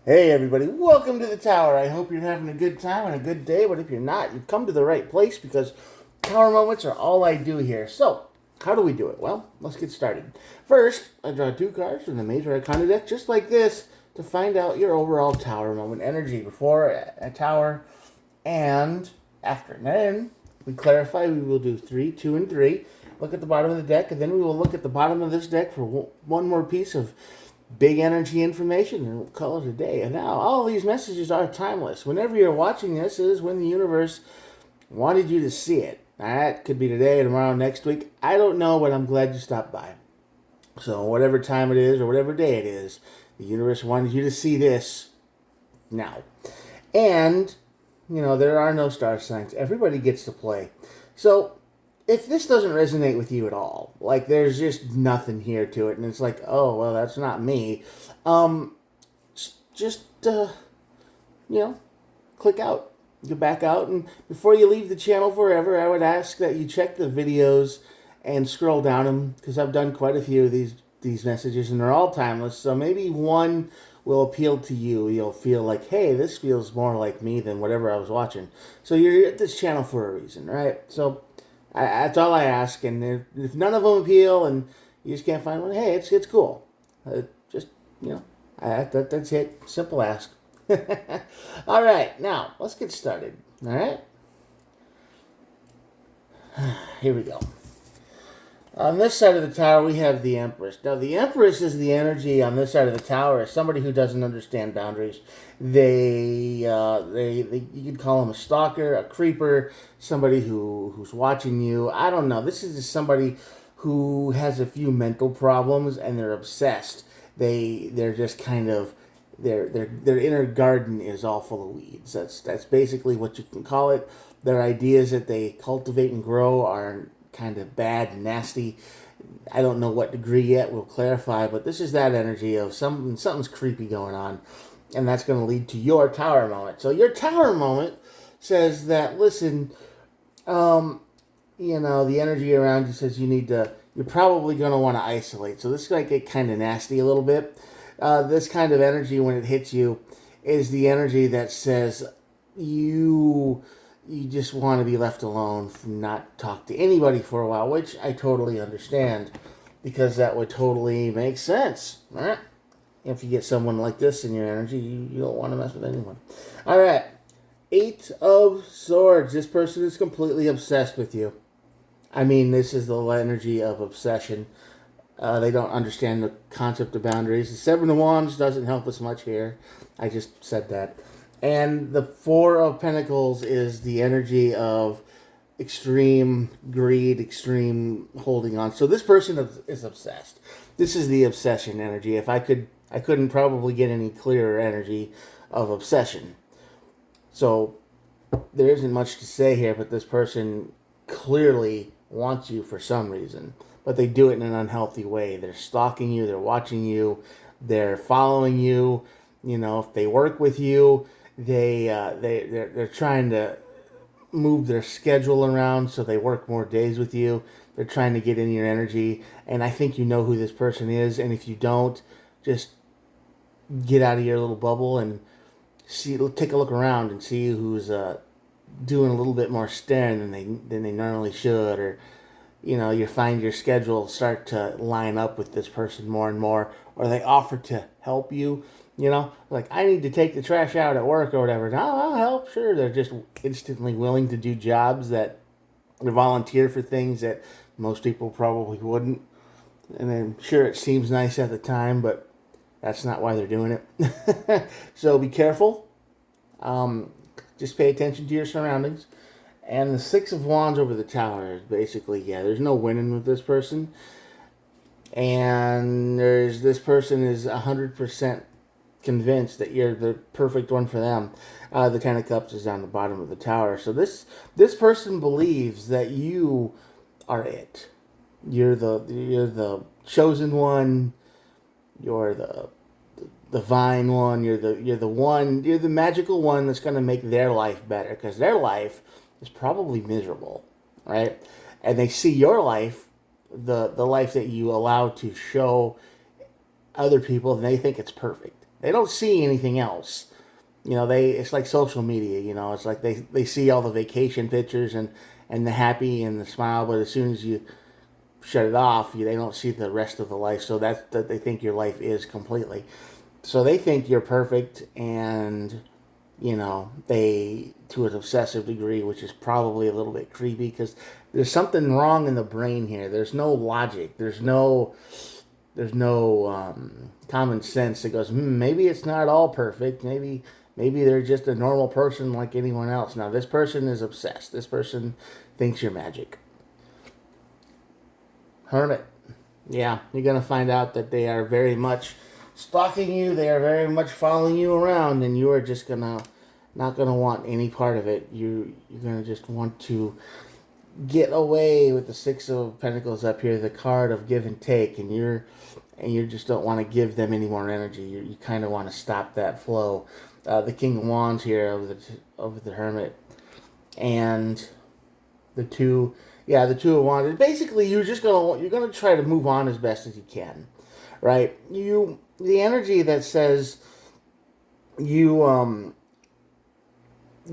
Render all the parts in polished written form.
Hey everybody, welcome to the tower. I hope you're having a good time and a good day, but if you're not, you've come to the right place because tower moments are all I do here. So, how do we do it? Well, let's get started. First, I draw two cards from the Major Arcana deck, just like this, to find out your overall tower moment energy before a tower and after. And then, we clarify we will do 3, 2, and 3. Look at the bottom of the deck, and then we will look at the bottom of this deck for one more piece of big energy information, and we'll call it a day. And now, all these messages are timeless. Whenever you're watching this is when the universe wanted you to see it. That could be today, tomorrow, next week. I don't know, but I'm glad you stopped by. So whatever time it is or whatever day it is, the universe wanted you to see this now. And, there are no star signs. Everybody gets to play. So if this doesn't resonate with you at all, like there's just nothing here to it, and it's like, oh, well, that's not me, just, click out. Get back out, and before you leave the channel forever, I would ask that you check the videos and scroll down them, because I've done quite a few of these messages, and they're all timeless, so maybe one will appeal to you. You'll feel like, hey, this feels more like me than whatever I was watching. So you're at this channel for a reason, right? So that's all I ask, and if none of them appeal and you just can't find one, hey, it's cool. That's it. Simple ask. All right, now let's get started. All right, here we go. On this side of the tower, we have the Empress. Now, the Empress is the energy on this side of the tower. Is somebody who doesn't understand boundaries. They you could call them a stalker, a creeper, somebody who's watching you. I don't know. This is just somebody who has a few mental problems and they're obsessed. They're just kind of their inner garden is all full of weeds. That's basically what you can call it. Their ideas that they cultivate and grow are kind of bad and nasty. I don't know what degree yet. We'll clarify, but this is that energy of something's creepy going on, and that's going to lead to your tower moment. So your tower moment says that, listen, the energy around you says you're probably going to want to isolate. So this might get kind of nasty a little bit. This kind of energy, when it hits you, is the energy that says you just want to be left alone, not talk to anybody for a while, which I totally understand, because that would totally make sense, right? If you get someone like this in your energy, you don't want to mess with anyone. All right, 8 of Swords. This person is completely obsessed with you. I mean, this is the energy of obsession. They don't understand the concept of boundaries. The 7 of Wands doesn't help us much here. I just said that. And the 4 of Pentacles is the energy of extreme greed, extreme holding on. So this person is obsessed. This is the obsession energy. I couldn't probably get any clearer energy of obsession. So there isn't much to say here, but this person clearly wants you for some reason. But they do it in an unhealthy way. They're stalking you. They're watching you. They're following you. If they work with you, they're trying to move their schedule around so they work more days with you. They're trying to get in your energy, and I think you know who this person is. And if you don't, just get out of your little bubble and take a look around and see who's doing a little bit more staring than they normally should, or you find your schedule start to line up with this person more and more, or they offer to help you. Like, I need to take the trash out at work or whatever. No, I'll help. Sure, they're just instantly willing to do jobs that they volunteer for things that most people probably wouldn't. And then, sure, it seems nice at the time, but that's not why they're doing it. So be careful. Just pay attention to your surroundings. And the 6 of Wands over the tower is basically, there's no winning with this person. And this person is 100% convinced that you're the perfect one for them. The 10 of Cups is down the bottom of the tower. So this person believes that you are it. You're the chosen one. You're the divine one. You're the magical one that's going to make their life better, because their life is probably miserable, right? And they see your life, the life that you allow to show other people, and they think it's perfect. They don't see anything else. It's like social media. It's like they see all the vacation pictures and the happy and the smile, but as soon as you shut it off, they don't see the rest of the life. So that they think your life is completely. So they think you're perfect, and they, to an obsessive degree, which is probably a little bit creepy, because there's something wrong in the brain here. There's no logic. There's no common sense that goes, maybe it's not all perfect. Maybe they're just a normal person like anyone else. Now, this person is obsessed. This person thinks you're magic. Hermit. Yeah, you're going to find out that they are very much stalking you. They are very much following you around, and you are just not gonna want any part of it. You're gonna just want to get away with the Six of Pentacles up here, the card of give and take, and you just don't want to give them any more energy. You kind of want to stop that flow. The King of Wands here over the Hermit, and the two of Wands. Basically, you're gonna try to move on as best as you can, right? The energy that says you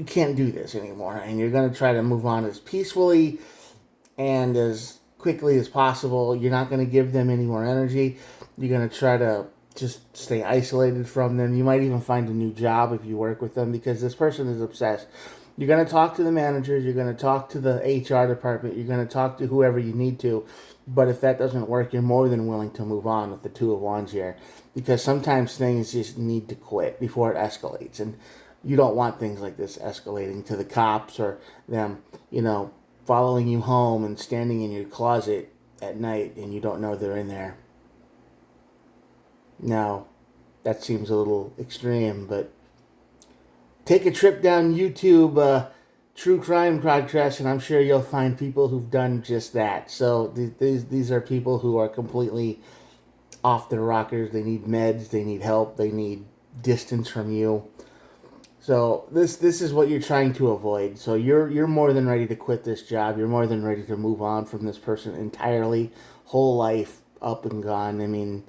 can't do this anymore, and you're going to try to move on as peacefully and as quickly as possible. You're not going to give them any more energy. You're going to try to just stay isolated from them. You might even find a new job if you work with them, because this person is obsessed. You're going to talk to the managers. You're going to talk to the HR department. You're going to talk to whoever you need to. But if that doesn't work, you're more than willing to move on with the Two of Wands here, because sometimes things just need to quit before it escalates. And you don't want things like this escalating to the cops, or them, following you home and standing in your closet at night and you don't know they're in there. Now, that seems a little extreme, but take a trip down YouTube, True Crime Podcast, and I'm sure you'll find people who've done just that. So these are people who are completely off their rockers. They need meds, they need help, they need distance from you. So this is what you're trying to avoid. So you're more than ready to quit this job. You're more than ready to move on from this person entirely, whole life up and gone. I mean,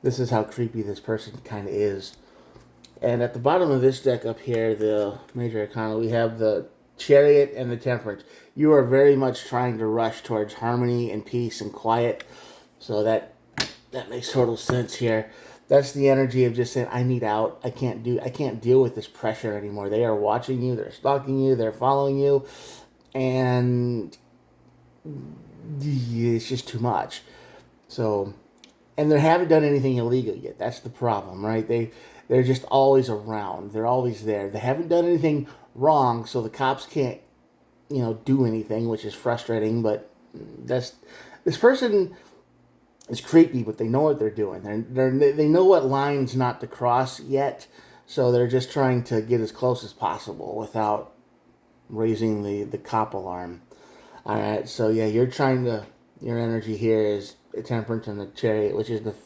this is how creepy this person kind of is. And at the bottom of this deck up here, the Major Arcana, we have the Chariot and the Temperance. You are very much trying to rush towards harmony and peace and quiet. So that makes total sense here. That's the energy of just saying, I need out. I can't deal with this pressure anymore. They are watching you, they're stalking you, they're following you, and it's just too much. So, and they haven't done anything illegal yet. That's the problem, right? They're just always around. They're always there. They haven't done anything wrong, so the cops can't, do anything, which is frustrating. But this person is creepy, but they know what they're doing. They know what lines not to cross yet, so they're just trying to get as close as possible without raising the cop alarm. All right, so yeah, your energy here is the Temperance and the Chariot, which is the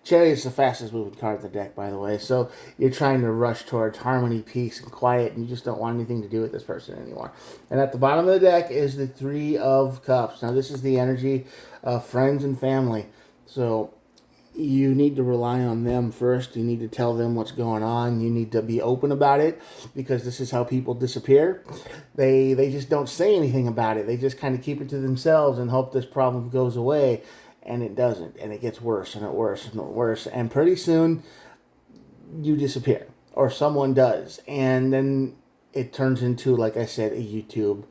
Chariot is the fastest moving card in the deck, by the way. So you're trying to rush towards harmony, peace, and quiet, and you just don't want anything to do with this person anymore. And at the bottom of the deck is the Three of Cups. Now, this is the energy of friends and family. So you need to rely on them first. You need to tell them what's going on. You need to be open about it, because this is how people disappear. They just don't say anything about it. They just kind of keep it to themselves and hope this problem goes away. And it doesn't, and it gets worse and worse and worse, and pretty soon you disappear, or someone does, and then it turns into, like I said, a YouTube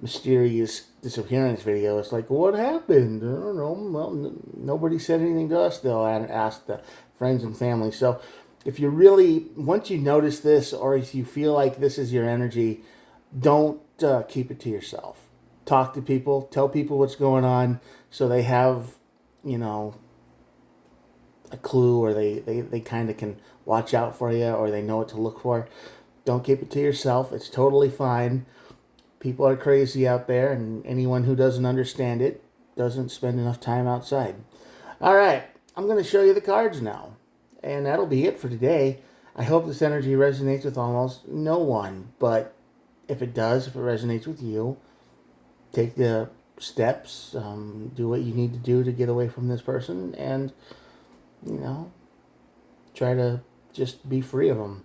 mysterious disappearance video. It's like, what happened? I don't know. Well, nobody said anything to us, though, and asked the friends and family. So if you really, once you notice this, or if you feel like this is your energy, don't keep it to yourself. Talk to people, tell people what's going on, so they have, a clue, or they kind of can watch out for you, or they know what to look for. Don't keep it to yourself. It's totally fine. People are crazy out there, and anyone who doesn't understand it doesn't spend enough time outside. All right, I'm going to show you the cards now, and that'll be it for today. I hope this energy resonates with almost no one, but if it does, if it resonates with you, take the steps, do what you need to do to get away from this person, and try to just be free of them.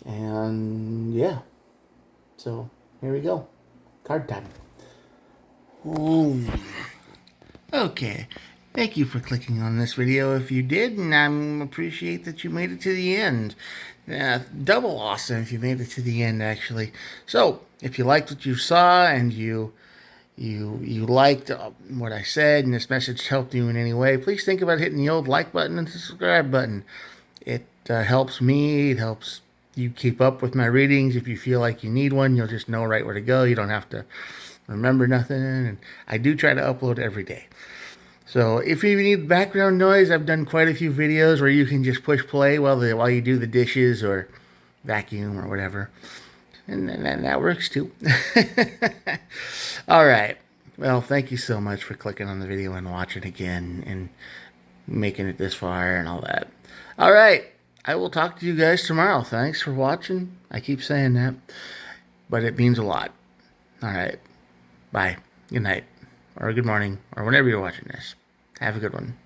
And yeah, so here we go. Card time. Okay. Thank you for clicking on this video if you did, and I appreciate that you made it to the end. Double awesome if you made it to the end, actually. So, if you liked what you saw and you liked what I said and this message helped you in any way, please think about hitting the old like button and the subscribe button. It helps me. It helps you keep up with my readings. If you feel like you need one, you'll just know right where to go. You don't have to remember nothing. And I do try to upload every day. So if you need background noise, I've done quite a few videos where you can just push play while you do the dishes or vacuum or whatever. And that works too. All right. Well, thank you so much for clicking on the video and watching again and making it this far and all that. All right. I will talk to you guys tomorrow. Thanks for watching. I keep saying that, but it means a lot. All right. Bye. Good night. Or good morning. Or whenever you're watching this. Have a good one.